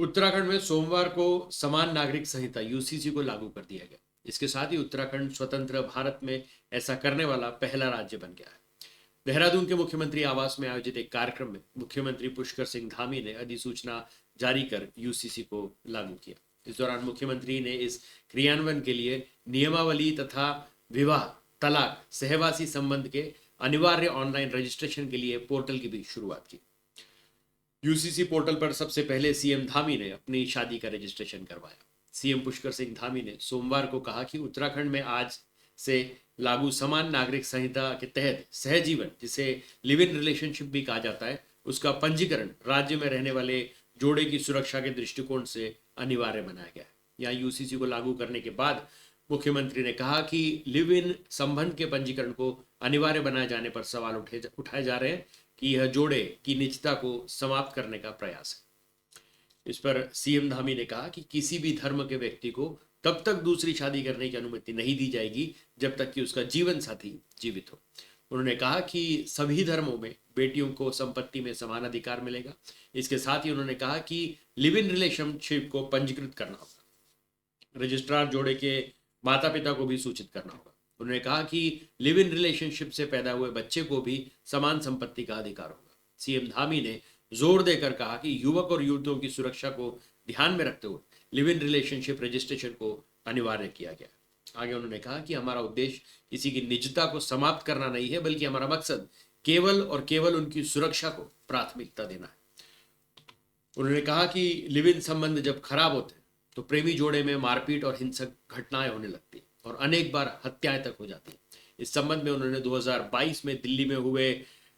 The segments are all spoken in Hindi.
उत्तराखंड में सोमवार को समान नागरिक संहिता यूसीसी को लागू कर दिया गया। इसके साथ ही उत्तराखंड स्वतंत्र भारत में ऐसा करने वाला पहला राज्य बन गया है। देहरादून के मुख्यमंत्री आवास में आयोजित एक कार्यक्रम में मुख्यमंत्री पुष्कर सिंह धामी ने अधिसूचना जारी कर यूसीसी को लागू किया। इस दौरान मुख्यमंत्री ने इस क्रियान्वयन के लिए नियमावली तथा विवाह, तलाक, सहवासी संबंध के अनिवार्य ऑनलाइन रजिस्ट्रेशन के लिए पोर्टल की भी शुरुआत की। यूसीसी पोर्टल पर सबसे पहले सीएम धामी ने अपनी शादी का रजिस्ट्रेशन करवाया। सीएम पुष्कर सिंह धामी ने सोमवार को कहा कि उत्तराखंड में आज से लागू समान नागरिक संहिता के तहत सहजीवन, जिसे लिव इन रिलेशनशिप भी कहा जाता है, उसका पंजीकरण राज्य में रहने वाले जोड़े की सुरक्षा के दृष्टिकोण से अनिवार्य बनाया गया है। यहाँ यूसीसी को लागू करने के बाद मुख्यमंत्री ने कहा कि लिव इन संबंध के पंजीकरण को अनिवार्य बनाए जाने पर सवाल उठाए जा रहे हैं कि यह जोड़े की निजता को समाप्त करने का प्रयास है। इस पर सीएम धामी ने कहा कि किसी भी धर्म के व्यक्ति को तब तक दूसरी शादी करने की अनुमति नहीं दी जाएगी जब तक कि उसका जीवन साथी जीवित हो। उन्होंने कहा कि सभी धर्मों में बेटियों को संपत्ति में समान अधिकार मिलेगा। इसके साथ ही उन्होंने कहा कि लिव इन रिलेशनशिप को पंजीकृत करना होगा। रजिस्ट्रार जोड़े के माता पिता को भी सूचित करना होगा। उन्होंने कहा कि लिव इन रिलेशनशिप से पैदा हुए बच्चे को भी समान संपत्ति का अधिकार होगा। सीएम धामी ने जोर देकर कहा कि युवक और युवतियों की सुरक्षा को ध्यान में रखते हुए लिव इन रिलेशनशिप रजिस्ट्रेशन को अनिवार्य किया गया। आगे उन्होंने कहा कि हमारा उद्देश्य किसी की निजता को समाप्त करना नहीं है, बल्कि हमारा मकसद केवल और केवल उनकी सुरक्षा को प्राथमिकता देना है। उन्होंने कहा कि लिव इन संबंध जब खराब होते हैं तो प्रेमी जोड़े में मारपीट और हिंसक घटनाएं होने लगती है और अनेक बार हत्याएं तक हो जाती है। इस संबंध में उन्होंने 2022 में दिल्ली में हुए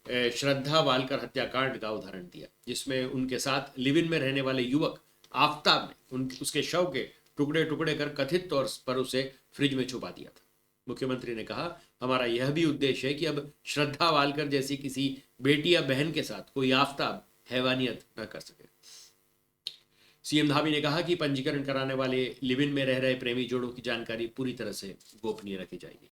श्रद्धा वालकर हत्याकांड का उदाहरण दिया, जिसमें उनके साथ लिव इन में रहने वाले युवक आफ्ताब ने उसके शव के टुकड़े टुकड़े कर कथित तौर पर उसे फ्रिज में छुपा दिया था। मुख्यमंत्री ने कहा, हमारा यह भी उद्देश्य है कि अब श्रद्धा वालकर जैसी किसी बेटी या बहन के साथ कोई आफ्ताब हैवानियत न कर सके। सीएम धामी ने कहा कि पंजीकरण कराने वाले लिव इन में रह रहे प्रेमी जोड़ों की जानकारी पूरी तरह से गोपनीय रखी जाएगी।